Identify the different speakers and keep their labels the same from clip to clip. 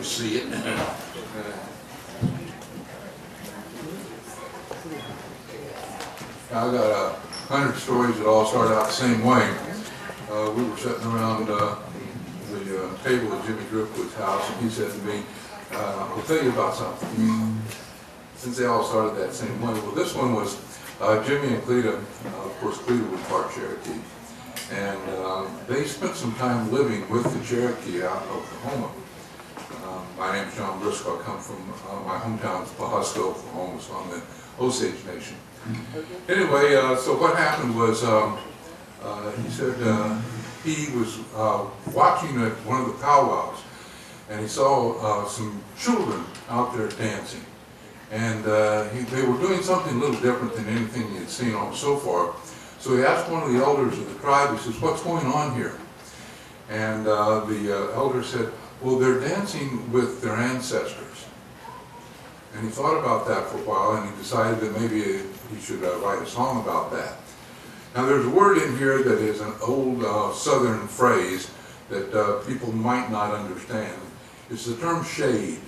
Speaker 1: See it. I got 100 stories that all started out the same way. We were sitting around the table at Jimmy Driftwood's house, and he said to me, I'll tell you about something. Since they all started that same way. Well, this one was Jimmy and Cleta. Of course, Cleta was part Cherokee. And they spent some time living with the Cherokee out in Oklahoma. My name is John Briscoe. I come from my hometown, Pahusco, Oklahoma, so I'm the Osage Nation. Anyway, so what happened was, he said he was watching at one of the powwows, and he saw some children out there dancing. And they were doing something a little different than anything he had seen on so far. So he asked one of the elders of the tribe, he says, what's going on here? And the elder said, well, they're dancing with their ancestors. And he thought about that for a while, and he decided that maybe he should write a song about that. Now there's a word in here that is an old southern phrase that people might not understand. It's the term shade.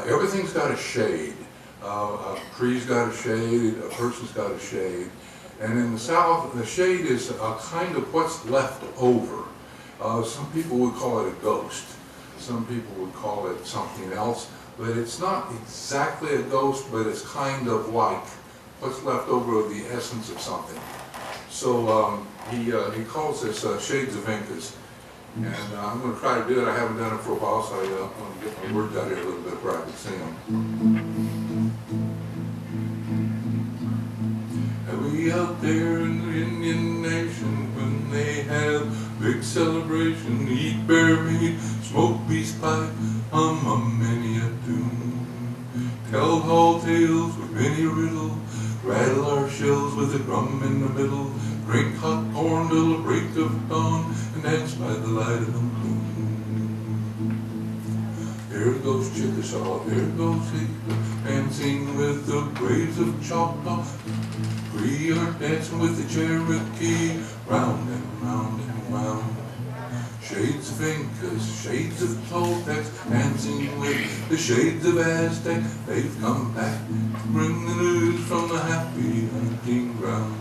Speaker 1: Everything's got a shade. A tree's got a shade, a person's got a shade. And in the South, the shade is a kind of what's left over. Some people would call it a ghost. Some people would call it something else. But it's not exactly a ghost, but it's kind of like what's left over of the essence of something. So he calls this Shades of Incas. And I'm going to try to do it. I haven't done it for a while, so I want to get my words out here a little bit where I can sing them. And we out there in the Indian Nation, when they have big celebration, eat bear meat, smoke peace pipe, hum a many a tune, tell tall tales with many a riddle, rattle our shells with a drum in the middle, drink hot corn till the break of dawn, and dance by the light of the moon. There goes Chickasaw, there goes Hickory, dancing with the braves of Choctaw. We are dancing with the Cherokee, round and round and round. Shades of Incas, shades of Toltecs, dancing with the shades of Aztec. They've come back to bring the news from the happy hunting ground.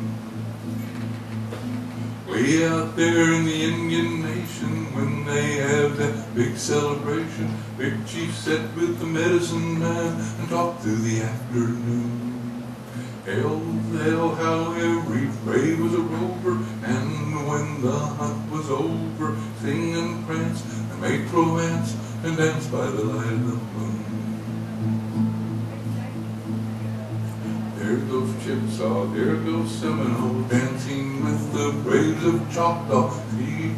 Speaker 1: Way out there in the Indian Nation, when they have that big celebration, big chief sat with the medicine man and talked through the afternoon. Hail, hail, how every brave was a rover, and when the hunt was over, sing and prance and make romance and dance by the light of the moon. There goes Chickasaw, there goes Seminole, dancing with the braves of Choctaw.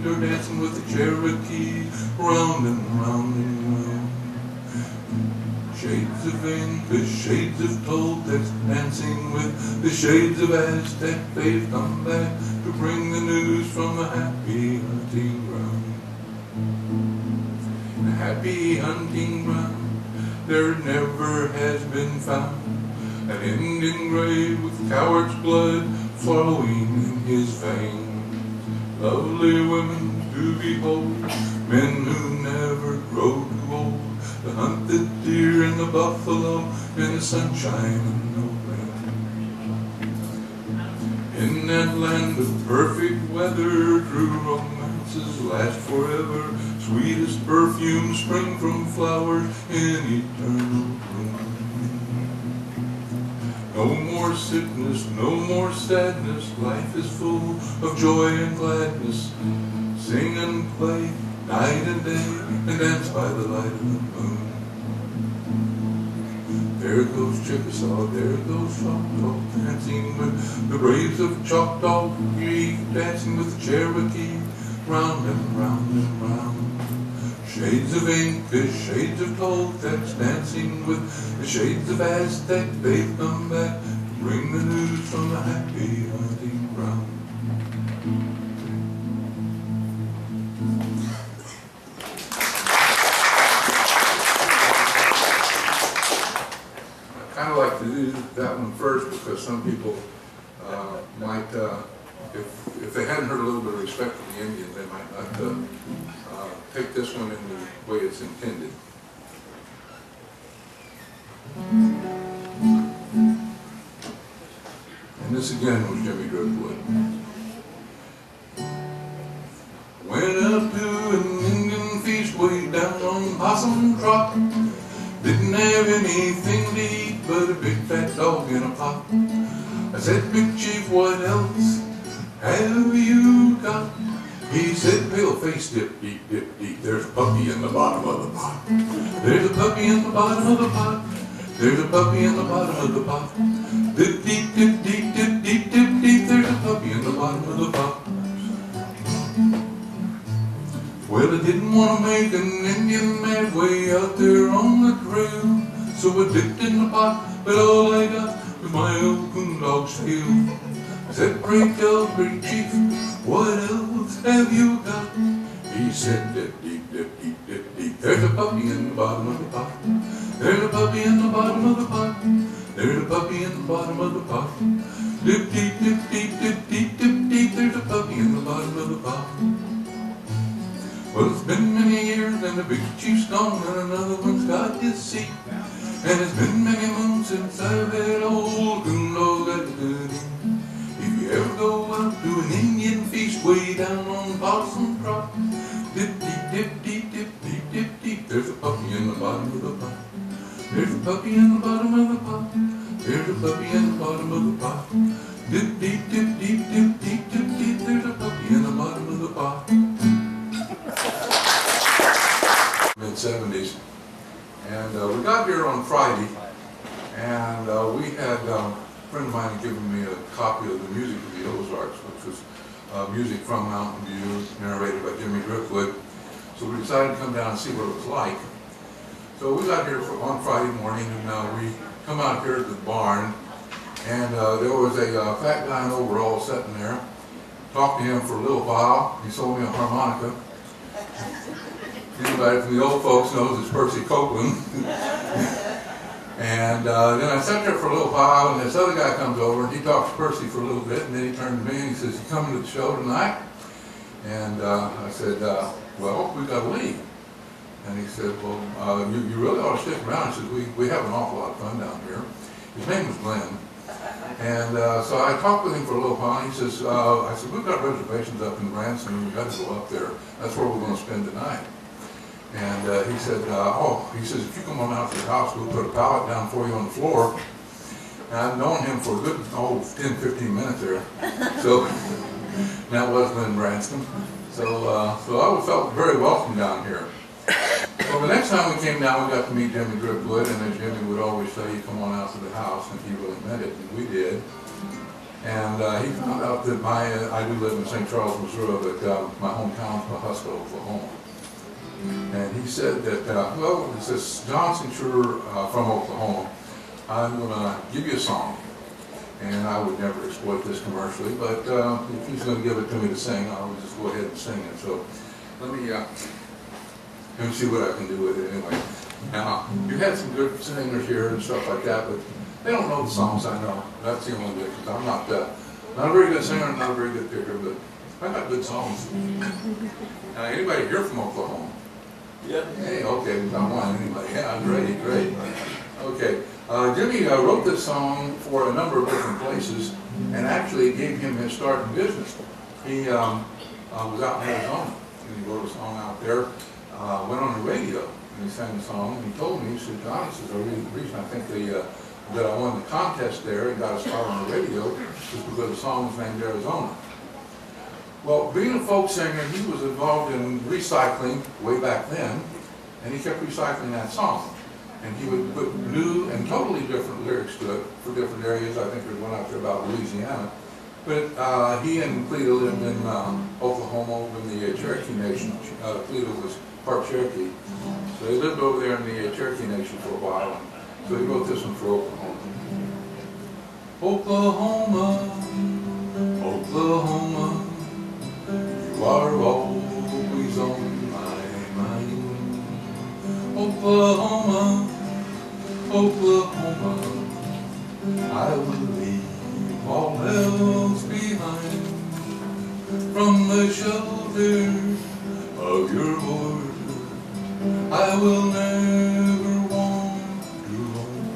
Speaker 1: They're dancing with the Cherokee, round and round and round. Shades of Incas, shades of Toltecs, dancing with the shades of Aztec. They've come back to bring the news from a happy hunting ground. In a happy hunting ground, there never has been found an Indian grave with coward's blood flowing in his veins. Lovely women to behold, men who never grow too old, to hunt the deer and the buffalo in the sunshine and no rain. In that land of perfect weather, true romances last forever. Sweetest perfumes spring from flowers in eternal bloom. No more sickness, no more sadness, life is full of joy and gladness. Sing and play night and day, and dance by the light of the moon. There goes Chickasaw, there goes Choctaw, dancing with the braves of Choctaw Creek, dancing with the Cherokee, round and round and round. Shades of Incas, shades of Toltecs, dancing with the shades of Aztec. They've come back to bring the news from the happy hunting ground. first because some people might, if they hadn't heard a little bit of respect for the Indians, they might not take this one in the way it's intended. And this again was Jimmy Driftwood. Went up to an Indian feast way down on Possum Trot. Didn't have anything to eat but a big fat dog in a pot. I said, Big Chief, what else have you got? He said, pale face, dip, deep, dip, deep. There's a puppy in the bottom of the pot. There's a puppy in the bottom of the pot. There's a puppy in the bottom of the pot. Dip, deep, dip, deep, dip, deep, dip, deep. There's a puppy in the bottom of the pot. Well, I didn't want to make an Indian mad way out there on the trail, so I dipped in the pot, but all I got was my old coon dog's tail. I said, pray tell, Big Chief, what else have you got? He said, dip, deep, dip, deep, dip, deep. There's a puppy in the bottom of the pot. There's a puppy in the bottom of the pot. There's a puppy in the bottom of the pot. Dip, deep, dip, deep, dip, deep, dip, deep. There's a puppy in the bottom of the pot. Well, it's been many years and the Big Chief's gone and another one's got his seat. And it's been many moons since I've had old coon dog at the If you ever go out to an Indian feast way down on Possum Trot, dip, deep, dip, deep, dip, deep, dip, deep. There's a puppy in the bottom of the pot. There's a puppy in the bottom of the pot. There's a puppy in the bottom of the pot. Dip, deep, dip, deep, dip, deep, dip, deep. There's a puppy in the bottom of the pot. Mid-70s, and we got here on Friday, and we had a friend of mine had given me a copy of the music of the Ozarks, which was music from Mountain View, narrated by Jimmy Driftwood. So we decided to come down and see what it was like. So we got here on Friday morning, and we come out here to the barn, and there was a fat guy in overalls sitting there. Talked to him for a little while. He sold me a harmonica. Anybody from the old folks knows it's Percy Copeland. And then I sat there for a little while, and this other guy comes over, and he talks to Percy for a little bit, and then he turned to me and he says, "You coming to the show tonight?" And I said, "Well, we got to leave." And he said, "Well, you really ought to stick around." He says, we have an awful lot of fun down here." His name was Glenn. And so I talked with him for a little while, and he says, I said, "We've got reservations up in Branson, and we've got to go up there. That's where we're going to spend the night." And he said, he says, "If you come on out to the house, we'll put a pallet down for you on the floor." And I've known him for a good, 10, 15 minutes there. So that was Glenn Branscombe. So I felt very welcome down here. Well, the next time we came down, we got to meet Jimmy Driftwood, and as Jimmy would always say, "You come on out to the house," and he really meant it, and we did. And he found out that I do live in St. Charles, Missouri, but my hometown is Briscoe, Oklahoma. And he said that, it says, "John, since you're from Oklahoma, I'm going to give you a song." And I would never exploit this commercially, but if he's going to give it to me to sing, I'll just go ahead and sing it. So let me see what I can do with it anyway. Now, you had some good singers here and stuff like that, but they don't know the songs I know. That's the only difference. I'm not a very good singer, not a very good picker, but I got good songs. Anybody here from Oklahoma? Yeah. Hey, okay, we got one. Anybody? Yeah, great. Okay. Jimmy wrote this song for a number of different places, and actually it gave him his start in business. He was out in Arizona, and he wrote a song out there, went on the radio, and he sang the song, and he told me, he said, "John, this is the reason I think that I won the contest there and got a star on the radio is because the song was named Arizona." Well, being a folk singer, he was involved in recycling way back then, and he kept recycling that song. And he would put new and totally different lyrics to it for different areas. I think there's one out there about Louisiana. But he and Cleta lived in Oklahoma in the Cherokee Nation. Cleta was part Cherokee. So they lived over there in the Cherokee Nation for a while. So he wrote this one for Oklahoma. Oklahoma, Oklahoma, you are always on my mind. Oklahoma, Oklahoma, I I will leave all else behind from the shelter of your border. I will never want to roam.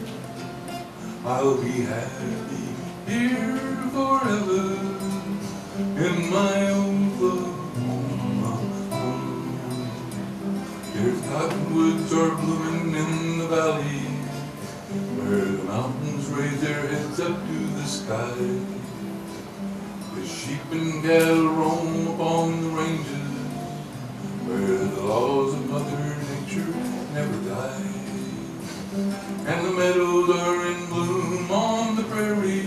Speaker 1: I'll be happy here forever in my Oklahoma home. There's cottonwoods are blooming in the valley, where the mountains raise their heads up to the sky. The sheep and cattle roam upon the ranges, where the laws of Mother Nature never die. And the meadows are in bloom on the prairie,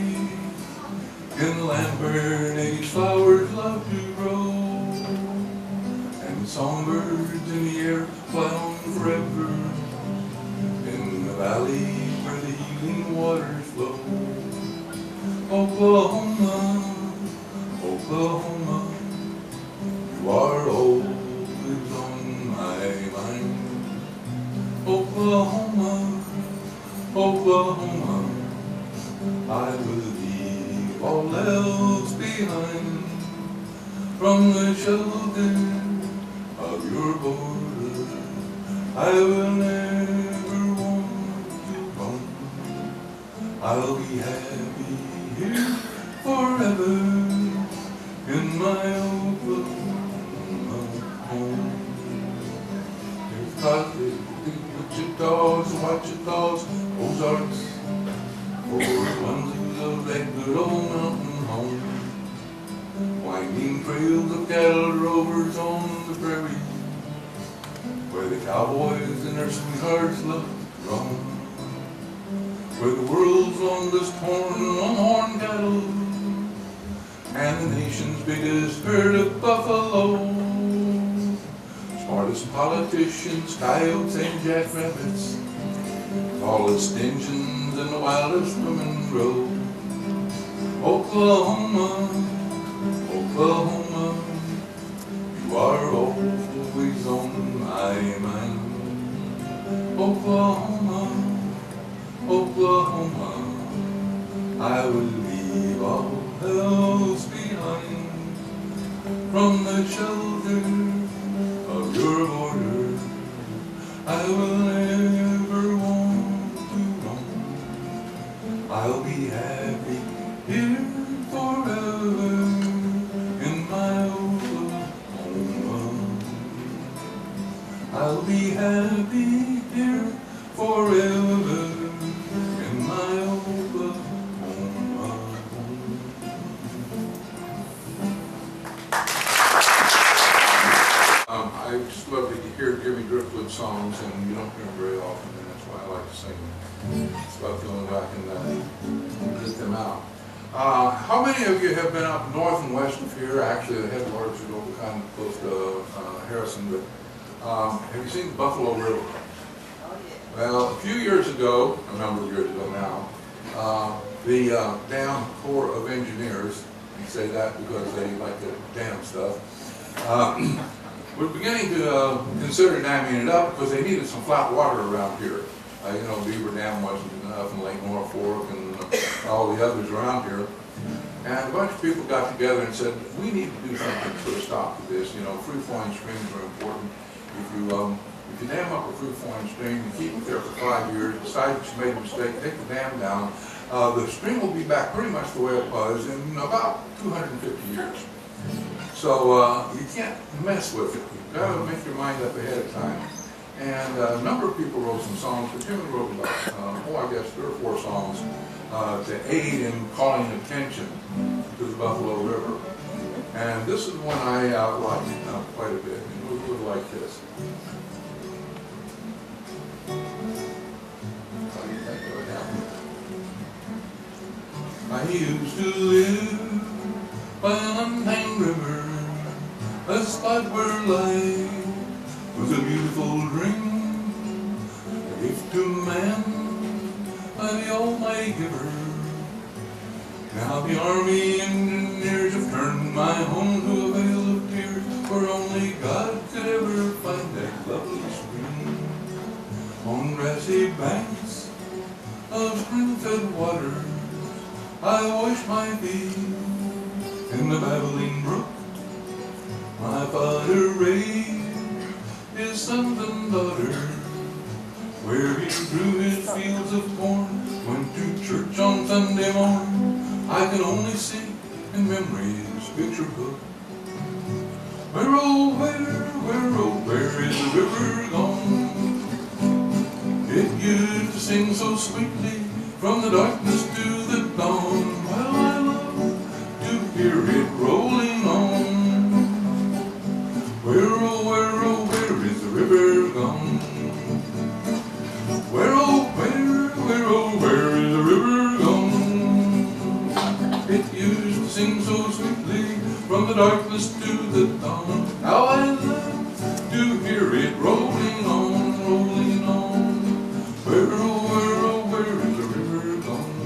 Speaker 1: in the land where native flowers love to grow. And the songbirds in the air fly on forever, in the valley where the healing waters flow. Oklahoma, Oklahoma, you are always on my mind. Oklahoma, Oklahoma, I will leave all else behind from the shelter of your border. I will never want to roam. I'll be happy here forever in my Oklahoma home. There's cotton, Wichita's, Wachitas, Ozarks, for the ones who love that good old mountain home. Winding trails of cattle drovers on the prairie, where the cowboys and their sweethearts love to roam. Where the world's longest horn, longhorn cattle, and the nation's biggest herd of buffalo. Smartest politicians, coyotes and jackrabbits, tallest engines and the wildest women grow. Oklahoma, Oklahoma, you are always on my mind. Oklahoma, Oklahoma, I will leave all else behind from the shelter of your border. I will never want to roam. I'll be happy here forever in my Oklahoma. I'll be happy here forever in my Oklahoma. I just love to hear Jimmy Driftwood songs, and you don't hear them very often, and that's why I like to sing them. It's about the only way I can get them out. How many of you have been up north and west of here? Actually, the headwaters are over kind of close to Harrison, but have you seen the Buffalo River? Well, a few years ago, a number of years ago now, the Dam Corps of Engineers, you say that because they like to dam stuff, we're beginning to consider damming it up because they needed some flat water around here. You know, Beaver Dam wasn't enough, and Lake Norfolk and all the others around here. And a bunch of people got together and said, we need to do something to put a stop to this. You know, free-flowing streams are important. If you dam up a free-flowing stream, you keep it there for 5 years, decide that you made a mistake, take the dam down, the stream will be back pretty much the way it was in about 250 years. So you can't mess with it. You've got to make your mind up ahead of time. And a number of people wrote some songs, but Jimmy wrote about, I guess 3 or 4 songs to aid in calling attention to the Buffalo River. And this is one I like quite a bit. It goes a little like this. How do you think it would happen? I used to live by an unnamed river, a spot where life was a beautiful dream, a gift to man by the Almighty Giver. Now the Army engineers have turned my home to a vale of tears, where only God could ever find that lovely stream. On grassy banks of spring-fed water, in the babbling brook. My father raised his sons and daughters, where he grew his fields of corn, went to church on Sunday morn. I can only see in memory's picture book. Where, oh, where is the river gone? It used to sing so sweetly from the darkness to the dawn. Well, I love to hear it rolling on. Where, oh, where is the river gone? Where, oh, where is the river gone? It used to sing so sweetly from the darkness to the dawn. How I love to hear it rolling on, rolling on. Where, oh, where is the river gone?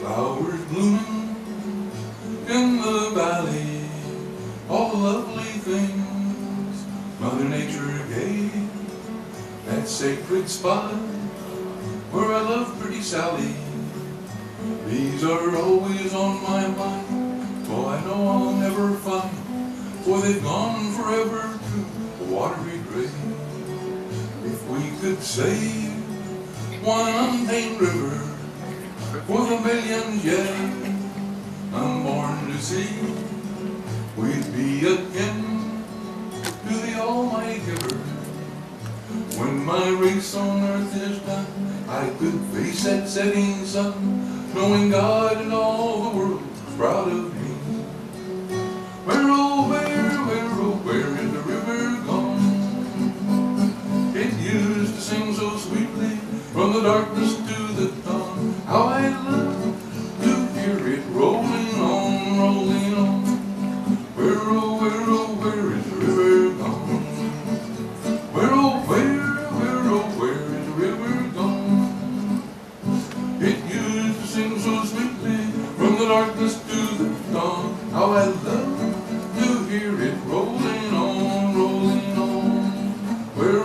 Speaker 1: Flowers blooming in the valley, all the lovely things Mother Nature gave. That sacred spot where I love pretty Sally. These are always on my mind, for I know I'll never find, for they've gone forever to a watery grave. If we could save one untamed river for the millions yet unborn to see, we'd be akin to the Almighty Giver. When my race on earth is done, I could face that setting sun, knowing God and all the world is proud of me. Where, oh, where is the river gone? It used to sing so sweetly from the darkness to the dawn. How I love to hear it rolling on, rolling on. Where, oh, where is the river gone? Where, oh, where is the river gone? It used to sing so sweetly from the darkness to the dawn. How I love to hear it rolling on, rolling on. Where,